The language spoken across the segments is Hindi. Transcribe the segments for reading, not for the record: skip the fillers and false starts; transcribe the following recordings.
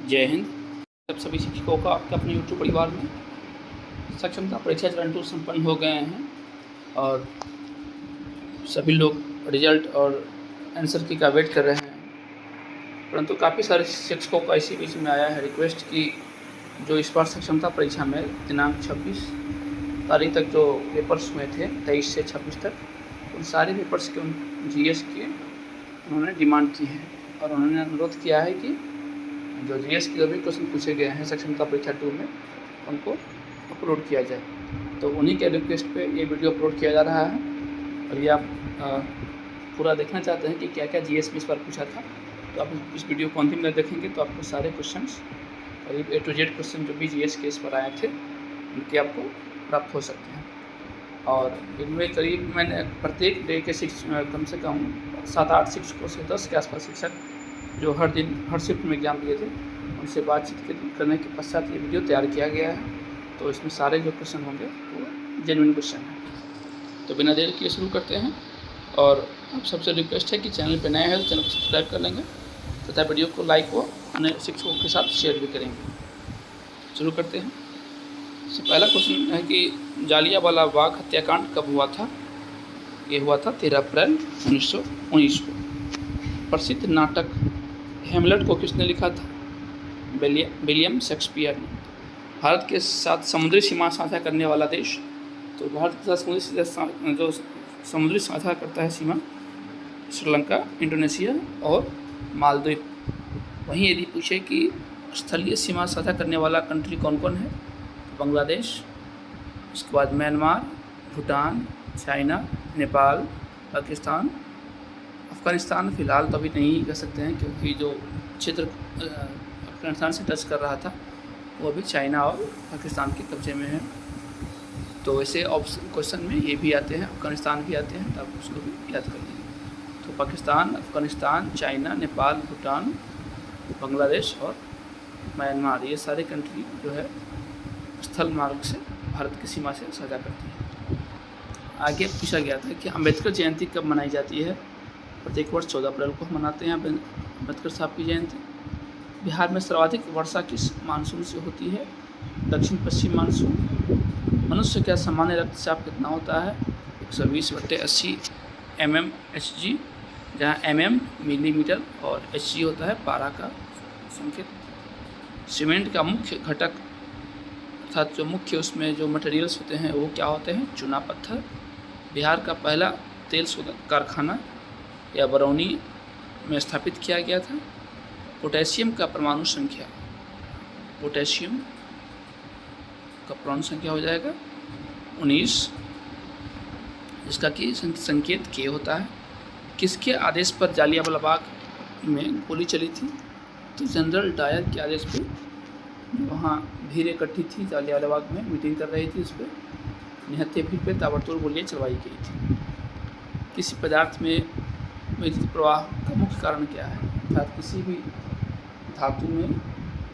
जय हिंद। सब सभी शिक्षकों का आपके अपने यूट्यूब परिवार में सक्षमता परीक्षा चरण 2 संपन्न हो गए हैं और सभी लोग रिजल्ट और आंसर की का वेट कर रहे हैं, परंतु काफ़ी सारे शिक्षकों का इसी बीच में आया है रिक्वेस्ट कि जो इस बार सक्षमता परीक्षा में दिनांक 26 तारीख तक जो पेपर्स हुए थे 23 से 26 तक, उन सारे पेपर्स के जीएस के उन्होंने डिमांड की है और उन्होंने अनुरोध किया है कि जो जीएस के जो भी क्वेश्चन पूछे गए हैं सक्षमता परीक्षा 2 में उनको अपलोड किया जाए। तो उन्हीं के रिक्वेस्ट पे ये वीडियो अपलोड किया जा रहा है और ये आप पूरा देखना चाहते हैं कि क्या क्या जीएस में इस बार पूछा था, तो आप इस वीडियो को अंतिम तक देखेंगे तो आपको सारे क्वेश्चंस करीब A to Z क्वेश्चन जो भी जीएस के इस पर आए थे उनके आपको प्राप्त हो सकते हैं। और इनमें करीब मैंने प्रत्येक डे के कम से कम 7-8 शिक्षकों से 10 के आसपास शिक्षक जो हर दिन हर शिफ्ट में एग्जाम दिए थे उनसे बातचीत करने के पश्चात ये वीडियो तैयार किया गया है। तो इसमें सारे जो क्वेश्चन होंगे वो जेन्युइन क्वेश्चन हैं। तो बिना देर किए शुरू करते हैं और आप सबसे रिक्वेस्ट है कि चैनल पर नए हैं तो चैनल को सब्सक्राइब कर लेंगे तथा वीडियो को लाइक व अन्य शिक्षकों के साथ शेयर भी करेंगे। शुरू करते हैं। सबसे पहला क्वेश्चन है कि जालियांवाला बाग हत्याकांड कब हुआ था? ये हुआ था 13 अप्रैल 1919 को। प्रसिद्ध नाटक हेमलेट को किसने लिखा था? विलियम शेक्सपियर ने। भारत के साथ समुद्री सीमा साझा करने वाला देश, तो भारत के साथ जो समुद्री साझा करता है सीमा श्रीलंका, इंडोनेशिया और मालदीव। वहीं यदि पूछे कि स्थलीय सीमा साझा करने वाला कंट्री कौन कौन है, बांग्लादेश, उसके बाद म्यांमार, भूटान, चाइना, नेपाल, पाकिस्तान, अफ़गानिस्तान फ़िलहाल तो अभी नहीं कह सकते हैं क्योंकि जो क्षेत्र अफ़गानिस्तान से टच कर रहा था वो अभी चाइना और पाकिस्तान के कब्जे में है। तो ऐसे ऑप्शन क्वेश्चन में ये भी आते हैं, अफ़गानिस्तान भी आते हैं, तो आप उसको भी याद कर लीजिए। तो पाकिस्तान, अफ़गानिस्तान, चाइना, नेपाल, भूटान, बांग्लादेश और म्यांमार, ये सारे कंट्री जो है स्थल मार्ग से भारत की सीमा से साझा करती है। आगे पूछा गया था कि अम्बेडकर जयंती कब मनाई जाती है? प्रत्येक वर्ष 14 अप्रैल को मनाते हैं अम्बेडकर साहब की जयंती। बिहार में सर्वाधिक वर्षा किस मानसून से होती है? दक्षिण पश्चिम मानसून। मनुष्य का सामान्य रक्तचाप कितना होता है? 120/80 mmHg, जहाँ mm मिलीमीटर और Hg होता है पारा का संकेत। सीमेंट का मुख्य घटक अर्थात जो मुख्य उसमें जो मटेरियल्स होते हैं वो क्या होते हैं? चूना पत्थर। बिहार का पहला तेल शोधक कारखाना या बरौनी में स्थापित किया गया था। पोटेशियम का परमाणु संख्या, पोटेशियम का परमाणु संख्या हो जाएगा 19, जिसका कि संकेत K होता है। किसके आदेश पर जालियांवाला बाग में गोली चली थी? तो जनरल डायर के आदेश पर वहाँ भीड़ इकट्ठी थी, जालियांवाला बाग में मीटिंग कर रही थी, उस पर निहत्थे भीड़ पर ताबड़तोड़ गोलियाँ चलवाई गई थी। किसी पदार्थ में विद्युत प्रवाह का मुख्य कारण क्या है? अर्थात किसी भी धातु में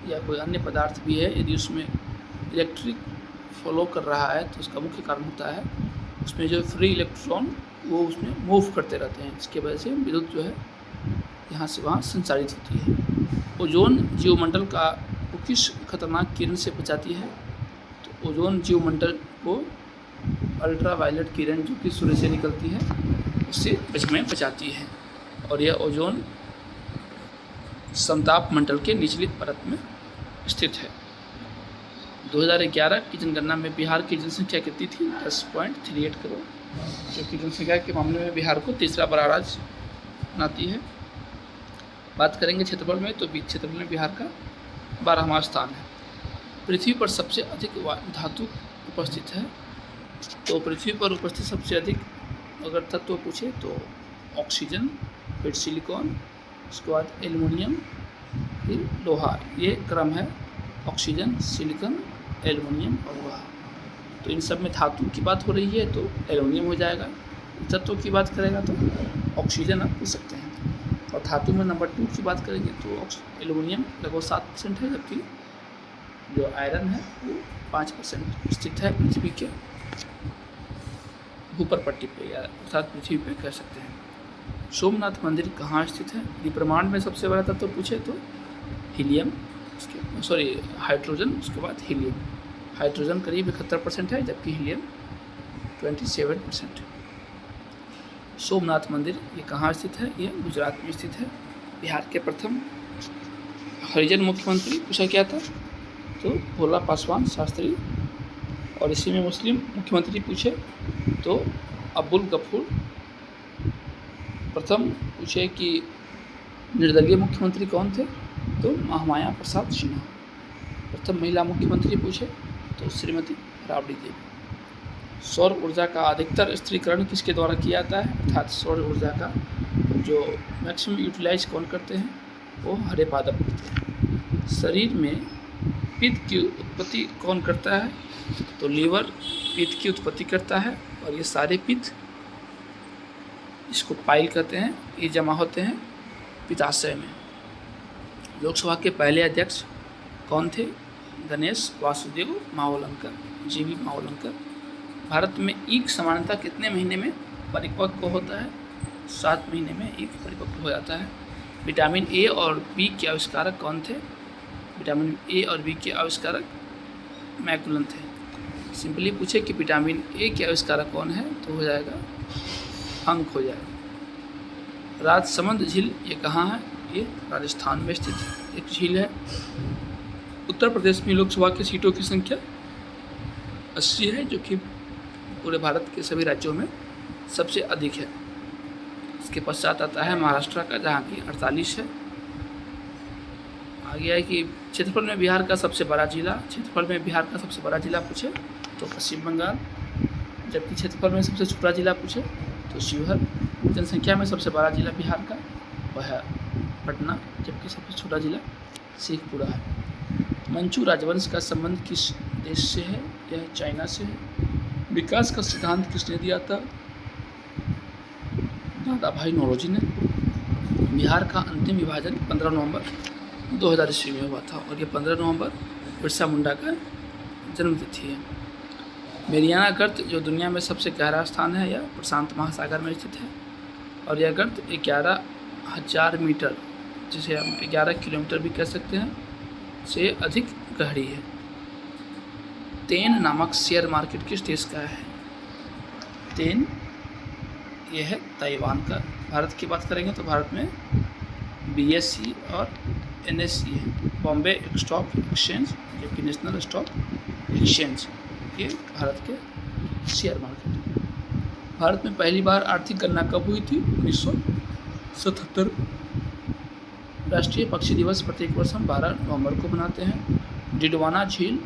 या कोई अन्य पदार्थ भी है, यदि उसमें इलेक्ट्रिक फ्लो कर रहा है तो उसका मुख्य कारण होता है उसमें जो फ्री इलेक्ट्रॉन वो उसमें मूव करते रहते हैं, इसके वजह से विद्युत जो है यहाँ से वहाँ संचारित होती है। ओजोन जीवमंडल का वो किस खतरनाक किरण से बचाती है? तो ओजोन जीवमंडल को अल्ट्रावायलेट किरण जो कि सूर्य से निकलती है उससे बचाती है और यह ओजोन समताप मंडल के निचली परत में स्थित है। 2011 की जनगणना में बिहार की जनसंख्या कितनी थी? 10.38 करोड़, जो कि जनसंख्या के मामले में बिहार को तीसरा बड़ा राज्य बनाती है। बात करेंगे क्षेत्रफल में, तो क्षेत्रफल में बिहार का 12वां स्थान है। पृथ्वी पर सबसे अधिक धातु उपस्थित है, तो पृथ्वी पर उपस्थित सबसे अधिक अगर तत्व पूछे तो ऑक्सीजन, फिर सिलिकॉन, उसके बाद एल्युमिनियम, फिर लोहा, ये क्रम है ऑक्सीजन, सिलिकॉन, एल्युमिनियम और लोहा। तो इन सब में धातु की बात हो रही है तो एल्युमिनियम हो जाएगा। तत्व की बात करेगा तो ऑक्सीजन आप पूछ सकते हैं। और धातु में नंबर 2 की बात करेंगे तो एल्युमिनियम लगभग 7% है, जबकि जो आयरन है वो 5% स्थित है पृथ्वी के ऊपर पट्टी पे या अर्थात पृथ्वी पे कह सकते हैं। सोमनाथ मंदिर कहाँ स्थित है? यदि ब्रह्मांड में सबसे बड़ा तत्व पूछे तो हीलियम सॉरी हाइड्रोजन, उसके बाद हीलियम। हाइड्रोजन करीब 71% है, जबकि हीलियम 27%। सोमनाथ मंदिर ये कहाँ स्थित है? ये गुजरात में स्थित है। बिहार के प्रथम हरिजन मुख्यमंत्री पूछा क्या था? तो भोला पासवान शास्त्री। और इसी में मुस्लिम मुख्यमंत्री पूछे तो अब्दुल गफूर। प्रथम पूछे कि निर्दलीय मुख्यमंत्री कौन थे? तो महामाया प्रसाद सिन्हा। प्रथम महिला मुख्यमंत्री पूछे तो श्रीमती राबड़ी देवी। सौर ऊर्जा का अधिकतर स्थिरीकरण किसके द्वारा किया जाता है? अर्थात सौर ऊर्जा का जो मैक्सिमम यूटिलाइज कौन करते हैं? वो हरे पादप करते हैं। शरीर में पित्त की उत्पत्ति कौन करता है? तो लीवर पित्त की उत्पत्ति करता है, और ये सारे पित्त, इसको पाइल कहते हैं, ये जमा होते हैं पित्ताशय में। लोकसभा के पहले अध्यक्ष कौन थे? गणेश वासुदेव मावलंकर, जीवी मावलंकर। भारत में ईख सामान्यतः कितने महीने में परिपक्व होता है? 7 महीने में ईख परिपक्व हो जाता है। विटामिन ए और बी के आविष्कारक कौन थे? विटामिन ए और बी के आविष्कारक मैकुलन थे। सिंपली पूछे कि विटामिन ए के आविष्कारक कौन है, तो हो जाएगा अंक हो जाएगा। राजसमंद झील ये कहाँ है? ये राजस्थान में स्थित एक झील है। उत्तर प्रदेश में लोकसभा की सीटों की संख्या 80 है, जो कि पूरे भारत के सभी राज्यों में सबसे अधिक है। इसके पश्चात आता है महाराष्ट्र का, जहाँ की 48 है। आगे है कि क्षेत्रफल में बिहार का सबसे बड़ा जिला। क्षेत्रफल में बिहार का सबसे बड़ा जिला पूछे तो पश्चिम बंगाल, जबकि क्षेत्रफल में सबसे छोटा जिला पूछे तो शिवहर। जनसंख्या में सबसे बड़ा जिला बिहार का वह है पटना, जबकि सबसे छोटा जिला शेखपुरा है। मंचू राजवंश का संबंध किस देश से है? यह चाइना से है। विकास का सिद्धांत किसने दिया था? दादा भाई नौरोजी ने। बिहार का अंतिम विभाजन 15 नवंबर 2000 ईस्वी में हुआ था, और ये 15 नवंबर बिरसा मुंडा का जन्मतिथि है। मेरियाना गर्त जो दुनिया में सबसे गहरा स्थान है, यह प्रशांत महासागर में स्थित है, और यह गर्त 11,000 मीटर, जिसे हम 11 किलोमीटर भी कह सकते हैं, से अधिक गहरी है। तेन नामक शेयर मार्केट किस देश का है? तेन यह है ताइवान का। भारत की बात करेंगे तो भारत में BSE और NSE है, बॉम्बे स्टॉक एक्सचेंज, जबकि नेशनल स्टॉक एक्सचेंज, ये भारत के शेयर मार्केट। भारत में पहली बार आर्थिक गणना कब हुई थी? 1977। राष्ट्रीय पक्षी दिवस प्रत्येक वर्ष हम 12 नवंबर को मनाते हैं। डिडवाना झील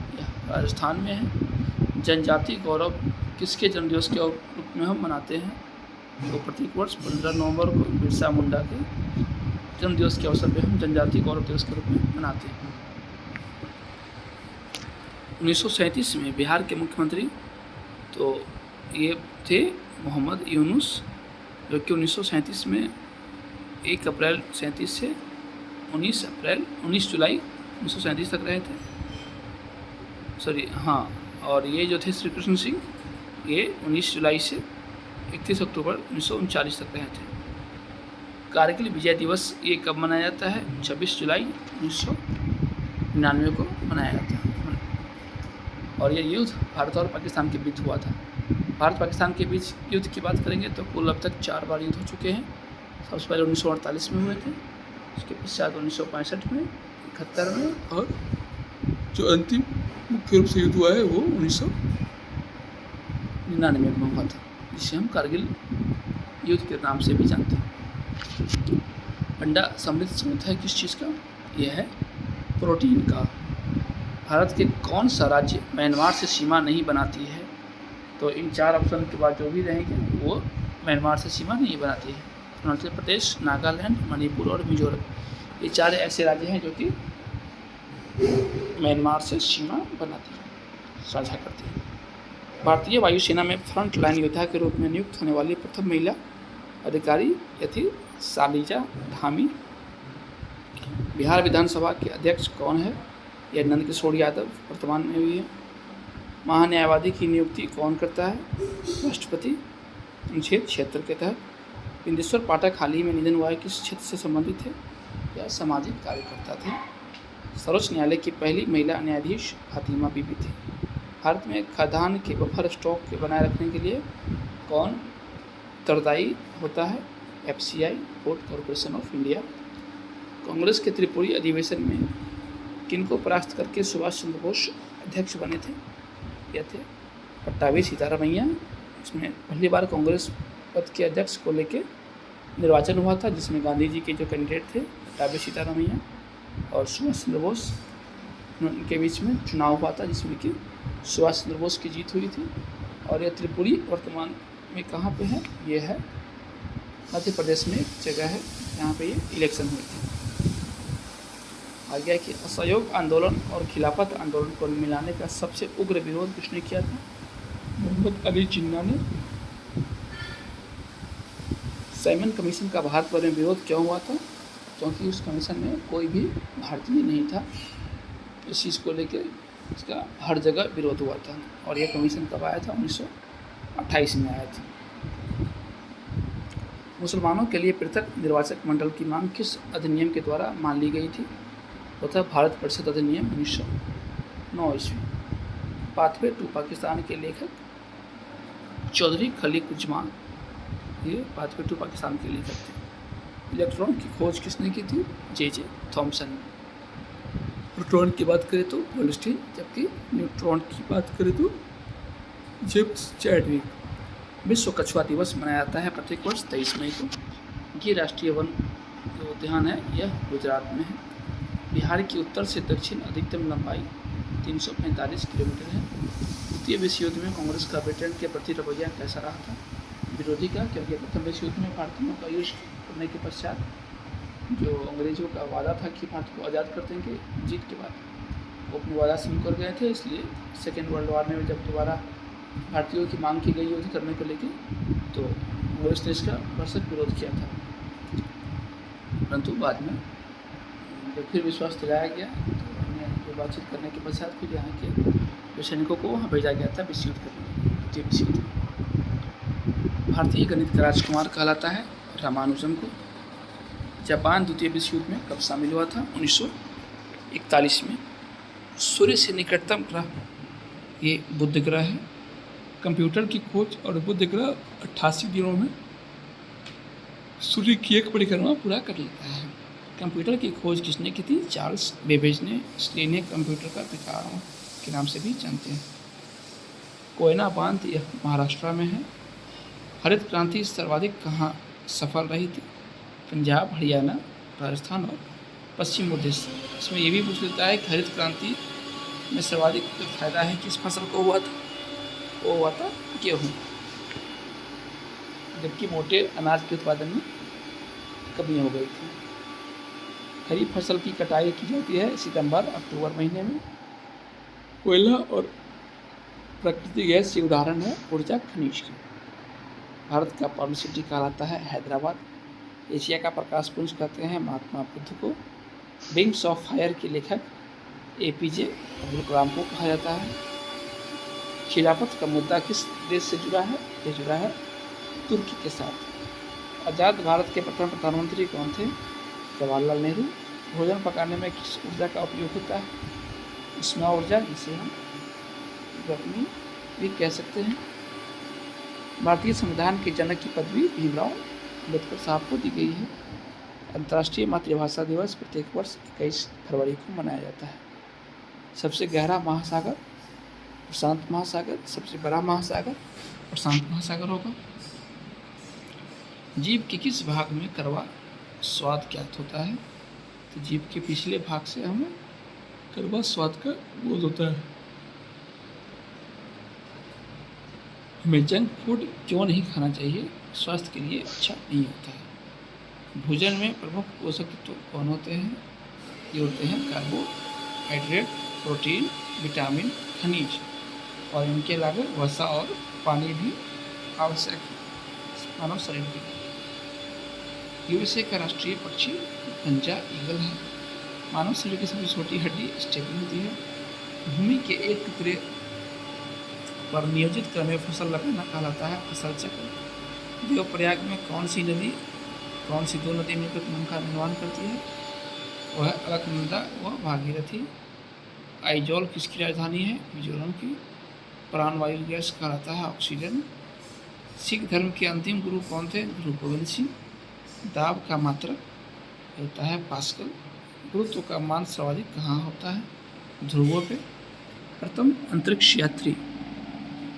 राजस्थान में है। जनजाति गौरव किसके जन्मदिवस के रूप में हम मनाते हैं? तो प्रत्येक वर्ष 15 नवंबर को बिरसा मुंडा के जन्मदिवस के अवसर पर हम जनजाति गौरव दिवस के रूप में मनाते हैं। 1937 में बिहार के मुख्यमंत्री तो ये थे मोहम्मद यूनुस, जो कि 1937 में 1 अप्रैल 37 से 19 जुलाई 1937 तक रहे थे। और ये जो थे श्री कृष्ण सिंह, ये 19 जुलाई से 31 अक्टूबर 1939 तक रहे थे। कारगिल विजय दिवस ये कब मनाया जाता है? 26 जुलाई 1999 को मनाया जाता है। और ये युद्ध भारत और पाकिस्तान के बीच हुआ था। भारत पाकिस्तान के बीच युद्ध की बात करेंगे तो कुल अब तक 4 बार युद्ध हो चुके हैं। सबसे पहले 1948 में हुए थे, उसके पश्चात 1965 में, 71 में, और जो अंतिम मुख्य रूप से युद्ध हुआ है वो 1999 में हुआ था, जिसे हम कारगिल युद्ध के नाम से भी जानते हैं। अंडा समृद्ध स्रोत है किस चीज़ का? यह है प्रोटीन का। भारत के कौन सा राज्य म्यांमार से सीमा नहीं बनाती है? तो इन 4 ऑप्शन के बाद जो भी रहेंगे वो म्यांमार से सीमा नहीं बनाती है। अरुणाचल प्रदेश, नागालैंड, मणिपुर और मिजोरम, ये 4 ऐसे राज्य हैं जो कि म्यांमार से सीमा बनाती है, साझा करती है। भारतीय वायुसेना में फ्रंट लाइन योद्धा के रूप में नियुक्त होने वाली प्रथम महिला अधिकारी यह थी शालिजा धामी। बिहार विधानसभा के अध्यक्ष कौन है? यह नंद किशोर यादव वर्तमान में हुई है। महान्यायवादी की नियुक्ति कौन करता है? राष्ट्रपति। अनुच्छेद 76 के तहत। बिंदेश्वर पाठक हाल ही में निधन हुआ है, किस क्षेत्र से संबंधित थे? या सामाजिक कार्यकर्ता थे। सर्वोच्च न्यायालय की पहली महिला न्यायाधीश फातिमा बीबी थी। भारत में खाद्यान्न के बफर स्टॉक के बनाए रखने के लिए कौन उत्तरदायी होता है? FCI, food corporation of India. Congress के त्रिपुरी अधिवेशन में किनको परास्त करके सुभाष चंद्र बोस अध्यक्ष बने थे? यह थे पट्टाभी सीतारामैया। इसमें पहली बार कांग्रेस पद के अध्यक्ष को लेके निर्वाचन हुआ था, जिसमें गांधी जी के जो कैंडिडेट थे पट्टाभी सीतारामैया और सुभाष चंद्र बोस के बीच में चुनाव हुआ था, जिसमें कि सुभाष चंद्र बोस की जीत हुई थी। और यह त्रिपुरी वर्तमान में कहाँ पे है? ये है मध्य प्रदेश में एक जगह है जहाँ पे ये इलेक्शन हुई थी। आगे कि असहयोग आंदोलन और खिलाफत आंदोलन को मिलाने का सबसे उग्र विरोध किसने किया था? मोहम्मद अली जिन्ना ने। साइमन कमीशन का भारत भर में विरोध क्यों हुआ था? क्योंकि उस कमीशन में कोई भी भारतीय नहीं था। इस चीज़ को लेकर इसका हर जगह विरोध हुआ था। और यह कमीशन कब आया था? 1928 में आया था। मुसलमानों के लिए पृथक निर्वाचक मंडल की मांग किस अधिनियम के द्वारा मान ली गई थी? वो था भारत परिषद अधिनियम 1909 ईस्वी। पाथवे टू पाकिस्तान के लेखक चौधरी खलीकुज्मा, ये पाथवे टू पाकिस्तान के लेखक थे। इलेक्ट्रॉन की खोज किसने की थी? J.J. थॉमसन ने। प्रोटॉन की बात करें तो गोल्डस्टीन, जबकि न्यूट्रॉन की बात करें तो जेम्स चैडविक। विश्व कछुआ दिवस मनाया जाता है प्रत्येक वर्ष 23 मई को। ये राष्ट्रीय वन जो उद्यान है यह गुजरात में है। बिहार की उत्तर से दक्षिण अधिकतम लंबाई 345 किलोमीटर है। द्वितीय विश्व युद्ध में कांग्रेस का ब्रिटेन के प्रति रवैया कैसा रहा था? विरोधी का, क्योंकि प्रथम विश्व युद्ध में भारतीयों का युद्ध करने के पश्चात जो अंग्रेजों का वादा था कि भारत को आज़ाद कर देंगे जीत के बाद, वो अपने वादा से मुकर गए थे। इसलिए सेकेंड वर्ल्ड वॉर में जब दोबारा भारतीयों की मांग की गई युद्ध करने को लेकर, तो कांग्रेस ने इसका भरसक विरोध किया था। परंतु बाद में जब फिर विश्वास दिलाया गया तो उन्हें जो बातचीत करने के पश्चात फिर यहाँ के जो सैनिकों को वहाँ भेजा गया था विश्व युद्ध करने, द्वितीय विश्व युद्ध। भारतीय गणित का राजकुमार कहलाता है रामानुजन को। जापान द्वितीय विश्व युद्ध में कब शामिल हुआ था? 1941 में। सूर्य से निकटतम ग्रह ये बुध ग्रह है। कंप्यूटर की खोज और बुध ग्रह 88 दिनों में सूर्य की एक परिक्रमा पूरा कर लेता है। कंप्यूटर की खोज किसने की थी? चार्ल्स बेबेज ने, इसलिए इन्हें कंप्यूटर का पिता के नाम से भी जानते हैं। कोयना बांध यह महाराष्ट्र में है। हरित क्रांति सर्वाधिक कहाँ सफल रही थी? पंजाब, हरियाणा, राजस्थान और पश्चिम उत्तर। इसमें ये भी पूछ लेता है कि हरित क्रांति में सर्वाधिक फायदा है किस फसल को हुआ था? वो हुआ था गेहूँ। जबकि मोटे अनाज के उत्पादन में कमी हो गई थी। खरीफ फसल की कटाई की जाती है सितंबर अक्टूबर महीने में। कोयला और प्राकृतिक गैस ये उदाहरण है ऊर्जा खनिज की। भारत का पर्ल सिटी कहलाता है हैदराबाद। एशिया का प्रकाश पुंज कहते हैं महात्मा बुद्ध को। विंग्स ऑफ फायर के लेखक APJ अब्दुल कलाम को कहा जाता है। खिलाफत का मुद्दा किस देश से जुड़ा है? ये जुड़ा है तुर्की के साथ। आज़ाद भारत के प्रथम प्रधानमंत्री कौन थे? जवाहरलाल नेहरू। भोजन पकाने में किस ऊर्जा का उपयोग होता है? उष्मा ऊर्जा, जिसे हम गर्मी भी कह सकते हैं। भारतीय संविधान के जनक की पदवी भीमराव अम्बेडकर साहब को दी गई है। अंतर्राष्ट्रीय मातृभाषा दिवस प्रत्येक वर्ष 21 फरवरी को मनाया जाता है। सबसे गहरा महासागर प्रशांत महासागर, सबसे बड़ा महासागर प्रशांत महासागर होगा। जीभ के किस भाग में कड़वा स्वाद ज्ञात होता है? तो जीभ के पिछले भाग से हमें कड़वा स्वाद का बोध होता है। हमें जंक फूड क्यों नहीं खाना चाहिए? स्वास्थ्य के लिए अच्छा नहीं होता है। भोजन में प्रमुख पोषक तत्व कौन होते हैं? ये होते हैं कार्बोहाइड्रेट, प्रोटीन, विटामिन, खनिज, और इनके अलावा वसा और पानी भी आवश्यक है मानव शरीर के लिए। USA का राष्ट्रीय पक्षी गंजा ईगल है। मानव शरीर की सबसे छोटी हड्डी स्टेपनी होती है। भूमि के एक टुकड़े पर नियोजित क्रम में फसल लगाना कहलाता है फसल चक्र। देवप्रयाग में कौन सी दो नदी मिलकर कुंभ का निर्माण करती है? वह अलकनंदा व भागीरथी। आइजोल किसकी राजधानी है? मिजोरम की। प्राणवायु गैस कहलाता है ऑक्सीजन। सिख धर्म के अंतिम गुरु कौन थे? गुरु गोविंद सिंह। दाब का मात्रक होता है पास्कल। गुरुत्व का मान सर्वाधिक कहाँ होता है? ध्रुवों पे। प्रथम अंतरिक्ष यात्री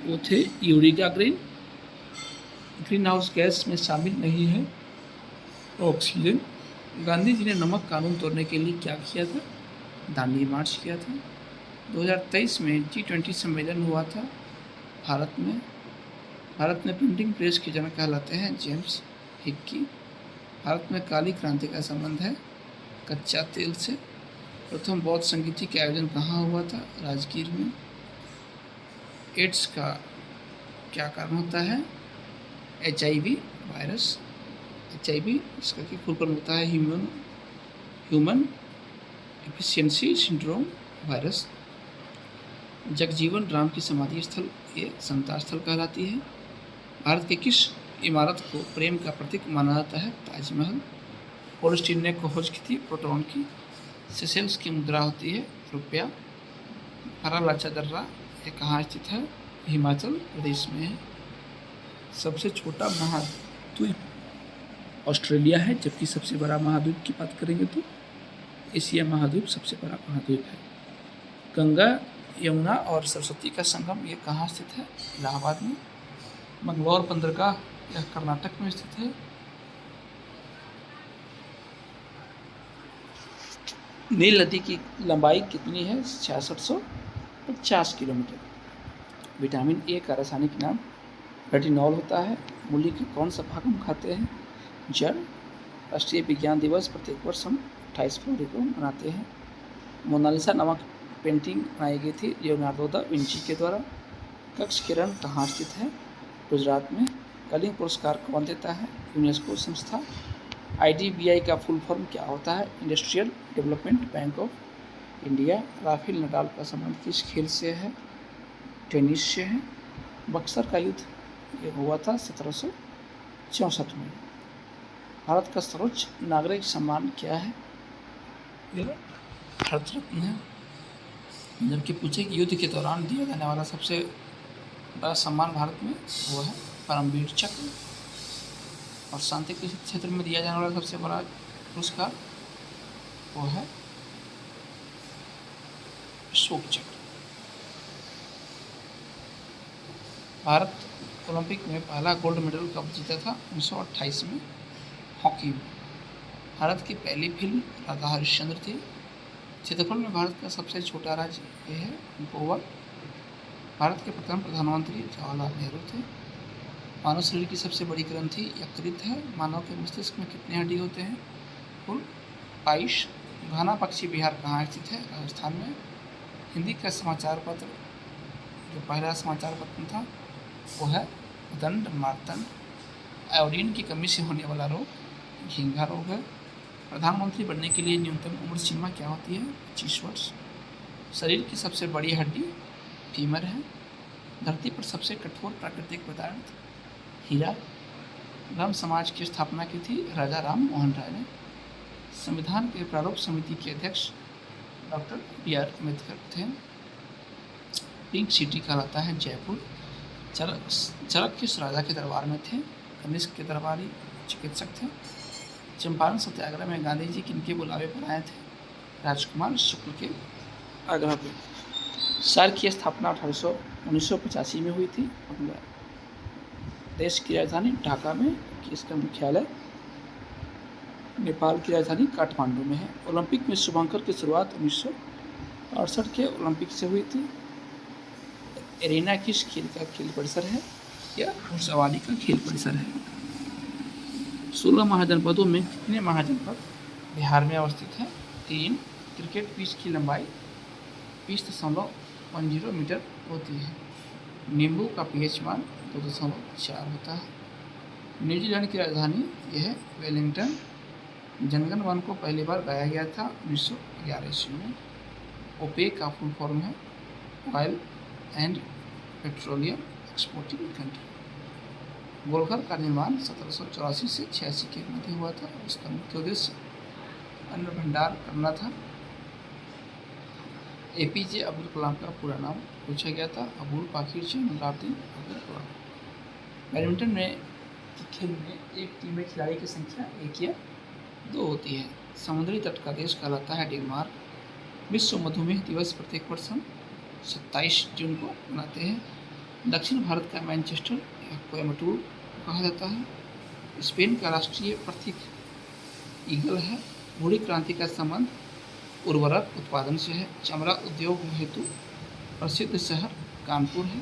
वो थे Yuri Gagarin. Green house gas में शामिल नहीं है ऑक्सीजन। गांधी जी ने नमक कानून तोड़ने के लिए क्या किया था? दांडी मार्च किया था। 2023 में G20 सम्मेलन हुआ था भारत में। भारत में प्रिंटिंग प्रेस के जनक कहलाते हैं जेम्स हिक्की। भारत में काली क्रांति का संबंध है कच्चा तेल से। प्रथम बौद्ध संगीति का आयोजन कहाँ हुआ था? राजगीर में। एड्स का क्या कारण होता है? HIV virus. HIV इसका की फुल फॉर्म होता है human efficiency syndrome virus. Jagjivan Ram की समाधि स्थल ये समता स्थल कहलाती है। भारत के किस इमारत को प्रेम का प्रतीक माना जाता है? ताजमहल। पोलस्टीन ने खोज की थी प्रोटॉन की। सेशेल्स की मुद्रा होती है रुपया। हरा लाचा दर्रा ये कहाँ स्थित है? हिमाचल प्रदेश में है। सबसे छोटा महाद्वीप ऑस्ट्रेलिया है, जबकि सबसे बड़ा महाद्वीप की बात करेंगे तो एशिया महाद्वीप सबसे बड़ा महाद्वीप है। गंगा यमुना और सरस्वती का संगम ये कहाँ स्थित है? इलाहाबाद में। मंगलौर बंदरगाह यह कर्नाटक में स्थित है। नील नदी की लंबाई कितनी है? 6650 किलोमीटर। विटामिन ए का रासायनिक नाम रेटिनॉल होता है। मूली के कौन सा भाग हम खाते हैं? जड़। राष्ट्रीय विज्ञान दिवस प्रत्येक वर्ष हम 28 फरवरी को मनाते हैं। मोनालिसा नामक पेंटिंग बनाई गई थी लियोनार्डो दा विंची के द्वारा। कक्ष किरण कहाँ स्थित है? गुजरात में। कलिंग पुरस्कार कौन देता है? यूनेस्को संस्था। IDBI का फुल फॉर्म क्या होता है? Industrial development bank of India. Rafael Nadal का संबंध किस खेल से है? टेनिस से है। बक्सर का युद्ध ये हुआ था 1764 में। भारत का सर्वोच्च नागरिक सम्मान क्या है? भारत रत्न है। जबकि पूछे कि युद्ध के दौरान दिया जाने वाला सबसे बड़ा सम्मान भारत में वो है परमवीर चक्र। और शांति के क्षेत्र में दिया जाने वाला सबसे बड़ा पुरस्कार वो है अशोक चक्र। भारत ओलंपिक में पहला गोल्ड मेडल कब जीता था? 1928 में हॉकी में। भारत की पहली फिल्म राधा हरिश्चंद्र थी। क्षेत्रफल में भारत का सबसे छोटा राज्य ये है गोवा। भारत के प्रथम प्रधानमंत्री जवाहरलाल नेहरू थे। मानव शरीर की सबसे बड़ी ग्रंथि यकृत है। मानव के मस्तिष्क में कितने हड्डी होते हैं? कुल 22। घाना पक्षी विहार कहाँ स्थित है? राजस्थान में। हिंदी का समाचार पत्र जो पहला समाचार पत्र था वो है दंड मार्तंड। आयोडीन की कमी से होने वाला रोग झींगा रोग है। प्रधानमंत्री बनने के लिए न्यूनतम उम्र सीमा क्या होती है? 25 वर्ष। शरीर की सबसे बड़ी हड्डी फीमर है। धरती पर सबसे कठोर प्राकृतिक पदार्थ हीरा। ब्रह्म समाज की स्थापना की थी राजा राम मोहन राय ने। संविधान के प्रारूप समिति के अध्यक्ष डॉक्टर BR अम्बेडकर थे। पिंक सिटी कहलाता है जयपुर। चरक किस राजा के दरबार में थे? कनिष्क के दरबारी चिकित्सक थे। चंपारण सत्याग्रह में गांधी जी किनके बुलावे पर आए थे? राजकुमार शुक्ल के आग्रह पर। सार्क की स्थापना 1985 में हुई थी। देश की राजधानी ढाका में कि इसका मुख्यालय नेपाल की राजधानी काठमांडू में है। ओलंपिक में शुभंकर की शुरुआत 1968 के ओलंपिक से हुई थी। एरेना किस खेल का खेल परिसर है? या घुड़सवारी का खेल परिसर है। 16 महाजनपदों में कितने महाजनपद बिहार में अवस्थित हैं? 3। क्रिकेट पिच की लंबाई 20.10 मीटर होती है। नींबू का pH मान 2.4 होता है। न्यूजीलैंड की राजधानी यह है वेलिंगटन। जनगण वन को पहली बार गाया गया था 1911 ईस्वी में। ओपेक का फुल फॉर्म है oil and petroleum exporting country. Golghar का निर्माण 1784 से 86 के मध्य हुआ था। इसका मुख्य उद्देश्य अन्न भंडार करना था। एपीजे अब्दुल कलाम का पूरा नाम पूछा गया था, अबुल पाकिर जैनुलाब्दीन अब्दुल कलाम। बैडमिंटन में खेल में एक टीम में खिलाड़ी की संख्या 1 या 2 होती है। समुद्री तट का देश कहलाता है डेनमार्क। विश्व मधुमेह दिवस प्रत्येक वर्ष हम 27 जून को मनाते हैं। दक्षिण भारत का मैनचेस्टर या कोयम्बटूर कहा जाता है। स्पेन का राष्ट्रीय प्रतीक ईगल है। भूरी क्रांति का संबंध उर्वरक उत्पादन से है। चमड़ा उद्योग हेतु प्रसिद्ध शहर कानपुर है।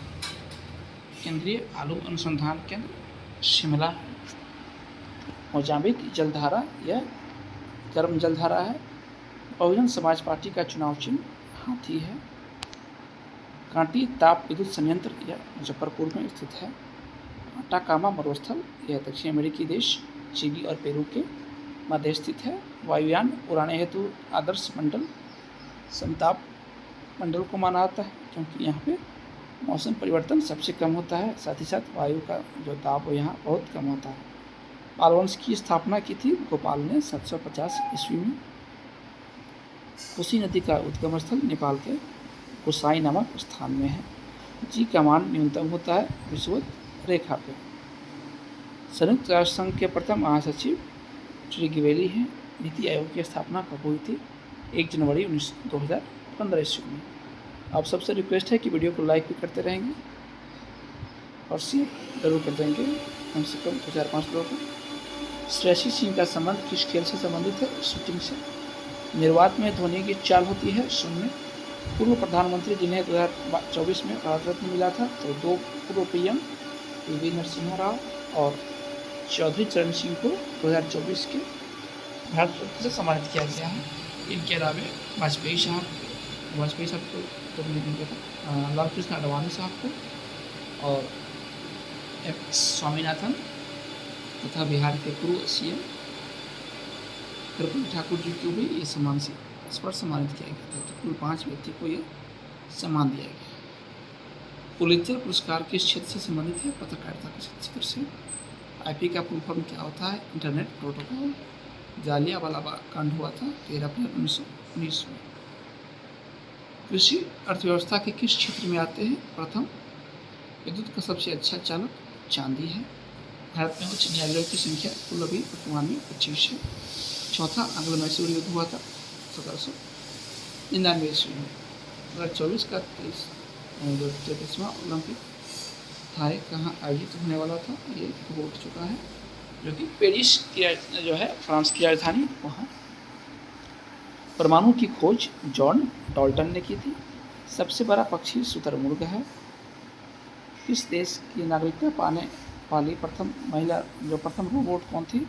केंद्रीय आलू अनुसंधान केंद्र शिमला है। मोजाम्बिक जलधारा या गर्म जलधारा है। बहुजन समाज पार्टी का चुनाव चिन्ह हाथी है। कांटी ताप विद्युत संयंत्र यह मुजफ्फरपुर में स्थित है। अटाकामा मरुस्थल यह दक्षिण अमेरिकी देश चिली और पेरू के मध्य स्थित है। वायुयान उड़ाने हेतु आदर्श मंडल समताप मंडल को माना जाता है, क्योंकि यहाँ पे मौसम परिवर्तन सबसे कम होता है, साथ ही साथ वायु का जो दाब है यहाँ बहुत कम होता है। पाल वंश की स्थापना की थी गोपाल ने 750 ईस्वी में। कोसी नदी का उद्गम स्थल नेपाल के गोसाई नामक स्थान में है। जी का मान न्यूनतम होता है विषुवत रेखा पे। संयुक्त राष्ट्र संघ के प्रथम महासचिव श्री गिवेली हैं। नीति आयोग की स्थापना कब हुई थी? 1 जनवरी 2015 ईस्वी में। आप सबसे रिक्वेस्ट है कि वीडियो को लाइक भी करते रहेंगे और शेयर जरूर कर देंगे कम से कम 4-5 लोगों को। श्रेयसी सिंह का संबंध किस खेल से संबंधित है? शूटिंग से। निर्वात में धोनी की चाल होती है शून्य। पूर्व प्रधानमंत्री जिन्हें 2024 में भारत रत्न मिला था, तो 2 पूर्व पीएम पी.वी. नरसिम्हा राव और चौधरी चरण सिंह को 2024 के भारत रत्न से सम्मानित किया गया है। इनके अलावा वाजपेयी साहब को तो नहीं दिया था, लाल कृष्ण आडवाणी साहब को और स्वामीनाथन तथा बिहार के पूर्व सीएम कर्पूरी ठाकुर जी को भी ये सम्मान से इस पर सम्मानित किया गया था। तो कुल 5 व्यक्ति को ये सम्मान दिया गया। पुलित्जर पुरस्कार किस क्षेत्र से संबंधित है? पत्रकारिता के क्षेत्र से। आईपी का फुल फॉर्म क्या होता है? Internet protocol. जालियांवाला बाग कांड हुआ था 13 अप्रैल 1919 में। कृषि अर्थव्यवस्था के किस क्षेत्र में आते हैं? प्रथम, विद्युत का सबसे अच्छा चालक चांदी है। भारत में उच्च न्यायालयों की संख्या कुल अभी वर्तमान में 25 है। चौथा, आंग्लो मैसूर युद्ध हुआ था 1799 ईस्वी में। 2024 का 33वां ओलंपिक था कहाँ आयोजित होने वाला था? ये हो चुका है, जो कि पेरिस की जो है फ्रांस की राजधानी वहाँ। परमाणु की खोज जॉन डाल्टन ने की थी। सबसे बड़ा पक्षी शुतुरमुर्ग है। किस देश की नागरिकता पाने वाली प्रथम महिला जो प्रथम रोबोट कौन थी?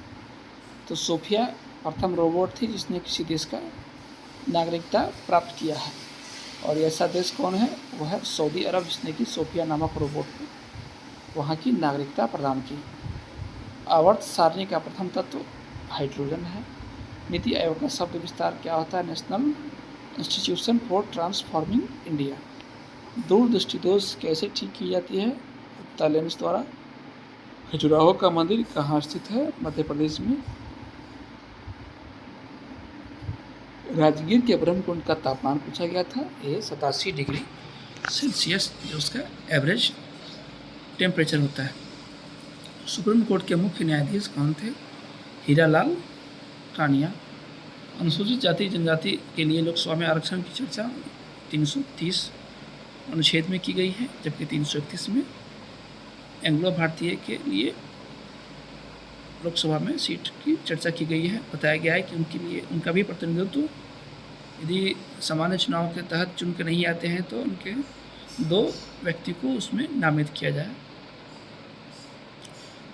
तो सोफिया प्रथम रोबोट थी जिसने किसी देश का नागरिकता प्राप्त किया है। और ऐसा देश कौन है? वह है सऊदी अरब, जिसने कि सोफिया नामक रोबोट को वहाँ की नागरिकता प्रदान की। आवर्त सारणी का प्रथम तत्व हाइड्रोजन है। नीति आयोग का शब्द विस्तार क्या होता है? National Institution for Transforming India. दूरदृष्टि दोष कैसे ठीक की जाती है? उत्तर लेंस द्वारा। खजुराहो का मंदिर कहाँ स्थित है? मध्य प्रदेश में। राजगीर के ब्रह्मकुंड का तापमान पूछा गया था। ये 87 डिग्री सेल्सियस जो उसका एवरेज टेम्परेचर होता है। सुप्रीम कोर्ट के मुख्य न्यायाधीश कौन थे? हीरालाल कानिया। अनुसूचित जाति जनजाति के लिए लोकसभा में आरक्षण की चर्चा 330 अनुच्छेद में की गई है, जबकि 331 में एंग्लो भारतीय के लिए लोकसभा में सीट की चर्चा की गई है। बताया गया है कि उनके लिए उनका भी प्रतिनिधित्व यदि सामान्य चुनाव के तहत चुन के नहीं आते हैं तो उनके 2 व्यक्ति को उसमें नामित किया जाए।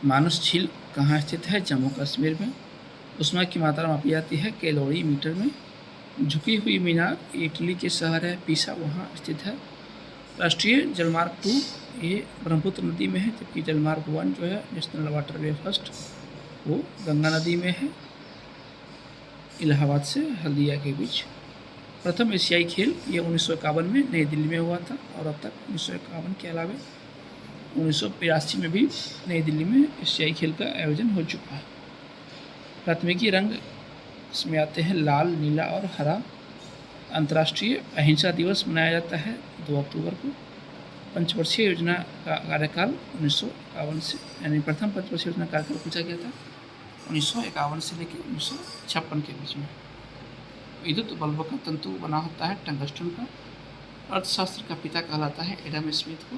मानस झील कहाँ स्थित है? जम्मू कश्मीर में। ऊष्मा की मात्रा मापी जाती है कैलोरी मीटर में। झुकी हुई मीनार इटली के शहर है पीसा, वहाँ स्थित है। राष्ट्रीय जलमार्ग 2 ये ब्रह्मपुत्र नदी में है, जबकि जलमार्ग 1 जो है नेशनल वाटरवे फर्स्ट वो गंगा नदी में है, इलाहाबाद से हल्दिया के बीच। प्रथम एशियाई खेल ये 1951 में नई दिल्ली में हुआ था और अब तक 1951 के अलावा 1982 में भी नई दिल्ली में एशियाई खेल का आयोजन हो चुका है। प्राथमिकी रंग इसमें आते हैं लाल, नीला और हरा। अंतर्राष्ट्रीय अहिंसा दिवस मनाया जाता है 2 अक्टूबर को। पंचवर्षीय योजना का कार्यकाल 1951 से, यानी प्रथम पंचवर्षीय योजना कार्यकाल पूछा गया था 1951 से लेकर 1956 के बीच में। विद्युत बल्ब का तंतु बना होता है टंगस्टन का। अर्थशास्त्र का पिता कहलाता है एडम स्मिथ को।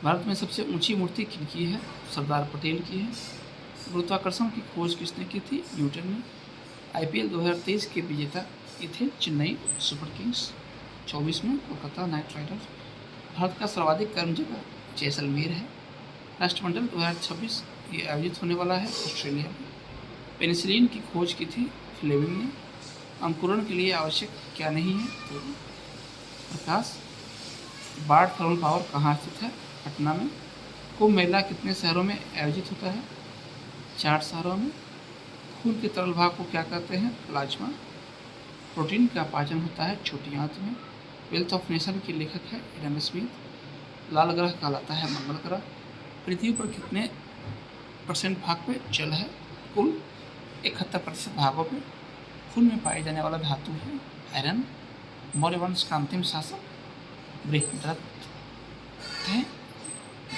भारत में सबसे ऊंची मूर्ति किनकी है? सरदार पटेल की है। गुरुत्वाकर्षण की खोज किसने की थी? न्यूटन ने। आईपीएल 2023 के विजेता ये थे चेन्नई सुपर किंग्स। 24 में कोलकाता नाइट राइडर्स। भारत का सर्वाधिक गर्म जगह जैसलमेर है। राष्ट्रमंडल 2026 ये आयोजित होने वाला है ऑस्ट्रेलिया में। पेनिसिलिन की खोज की थी फ्लेमिंग ने। अंकुरण के लिए आवश्यक क्या नहीं है? तो प्रकाश। बाढ़ थर्मल पावर कहाँ स्थित है? पटना में। कुंभ मेला कितने शहरों में आयोजित होता है? 4 शहरों में। खून के तरल भाग को क्या कहते हैं? प्लाज्मा। प्रोटीन का पाचन होता है छोटी आंत में। वेल्थ ऑफ नेशन के लेखक है एडम स्मिथ। लाल ग्रह कहलाता है मंगल ग्रह। पृथ्वी पर कितने % भाग पे जल है? कुल 71% भागों पे। खून में पाए जाने वाला धातु है आयरन। मौर्य वंश का अंतिम शासक बृहद्रथ थे,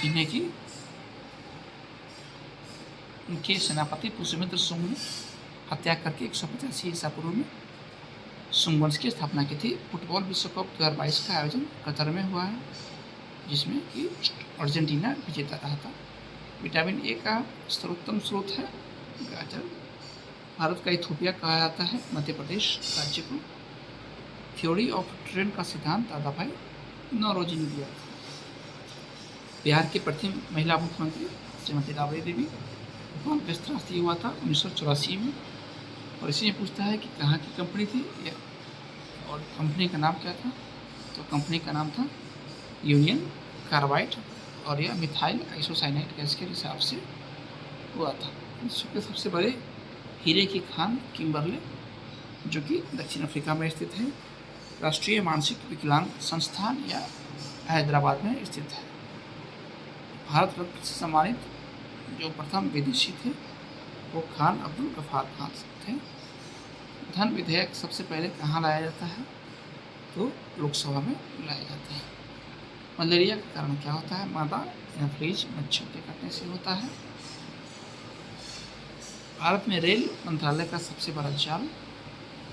जिन्हें की उनके सेनापति पुष्यमित्र शुंग ने हत्या करके 185 ईसा पूर्व में शुंग वंश की स्थापना की थी। फुटबॉल विश्व कप 2022 का आयोजन कतर में हुआ है, जिसमें कि अर्जेंटीना विजेता रहा था। विटामिन ए का सर्वोत्तम स्रोत है गाजर। भारत का इथोपिया कहा जाता है मध्य प्रदेश राज्य को। थ्योरी ऑफ ट्रेंड का सिद्धांत दादाभाई नौरोजी ने दिया था। बिहार की प्रथम महिला मुख्यमंत्री श्रीमती राबड़ी देवी भोपाल में स्थापित हुआ था 1984 में। और इसी में पूछता है कि कहाँ की कंपनी थी और कंपनी का नाम क्या था? तो कंपनी का नाम था यूनियन कार्बाइड और यह मिथाइल आइसोसाइनाइड गैस के हिसाब से हुआ था। विश्व के सबसे बड़े हीरे की खान किम्बरले, जो कि दक्षिण अफ्रीका में स्थित है। राष्ट्रीय मानसिक विकलांग संस्थान या हैदराबाद में स्थित है। भारत रत्न से सम्मानित जो प्रथम विदेशी थे वो खान अब्दुल गफार खान थे। धन विधेयक सबसे पहले कहाँ लाया जाता है? तो लोकसभा में लाया जाता है। मलेरिया का कारण क्या होता है? मादा एनाफ्लीज मच्छर के काटने से होता है। भारत में रेल मंत्रालय का सबसे बड़ा जाल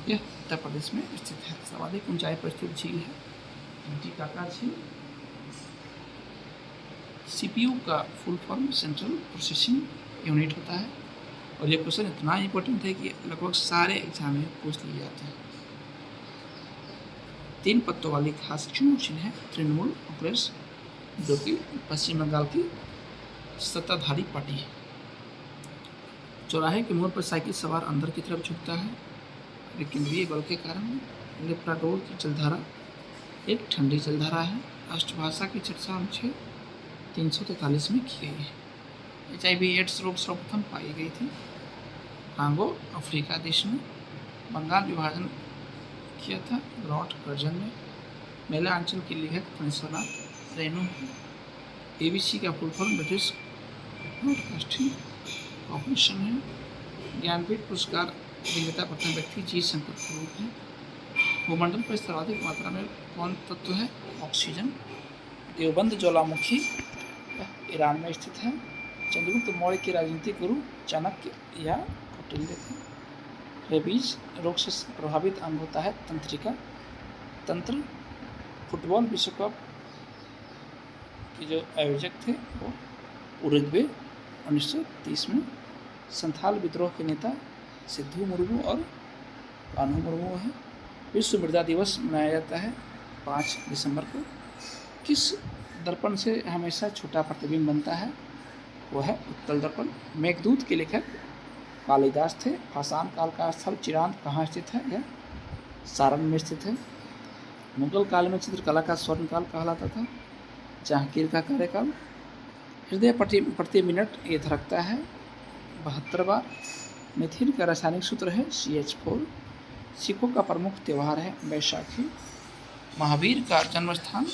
यह उत्तर प्रदेश में स्थित है। सर्वाधिक ऊंचाई पर स्थित झील है टीकाका झील। सीपीयू का full form central processing unit होता है। और ये क्वेश्चन इतना इम्पोर्टेंट है कि लगभग सारे एग्जाम में पूछ लिए जाते हैं। 3 पत्तों वाली खास चुनाव चिन्ह है तृणमूल कांग्रेस, जो कि पश्चिम बंगाल की सत्ताधारी पार्टी है। चौराहे के मोड़ पर साइकिल सवार अंदर की तरफ झुकता है। केंद्रीय बल के कारण लेप्राडोर की जलधारा एक ठंडी जलधारा है। राष्ट्रभाषा की चर्चा अनुच्छेद 343 में की गई है। HIV एड्स रोग सर्वप्रथम पाई गई थी कांगो अफ्रीका देश में। बंगाल विभाजन किया था लॉर्ड कर्जन ने। मेला अंचल की लेखक फणीश्वरनाथ रेणु है। ABC का full form British broadcasting corporation है। ज्ञानपीठ पुरस्कार विजेता प्रथम व्यक्ति जी शंकर स्वरूप है। भूमंडल पर सर्वाधिक मात्रा में कौन तत्व है? ऑक्सीजन। देवबंद ज्वालामुखी ईरान में स्थित है। चंद्रगुप्त मौर्य के राजनीतिक गुरु चाणक्य या कौटिल्य थे। रेबीज रोग से प्रभावित अंग होता है तंत्रिका तंत्र। फुटबॉल विश्व कप के जो आयोजक थे वो उरुग्वे 1930 में। संथाल विद्रोह के नेता सिद्धू मुर्मू और कान्हू मुर्मू है। विश्व मृदा दिवस मनाया जाता है 5 दिसंबर को। किस दर्पण से हमेशा छोटा प्रतिबिंब बनता है? वो है उत्तल दर्पण। मेघदूत के लेखक कालिदास थे। पाषाण काल का स्थल चिरांद कहाँ स्थित है? यह सारण में स्थित है। मुगल काल में चित्रकला का स्वर्ण काल कहलाता था। जहांगीर का कार्यकाल। हृदय प्रति मिनट ये धड़कता है 72 बार। मिथिल का रासायनिक सूत्र है CH4। सिखों का प्रमुख त्यौहार है बैसाखी। महावीर का जन्म स्थान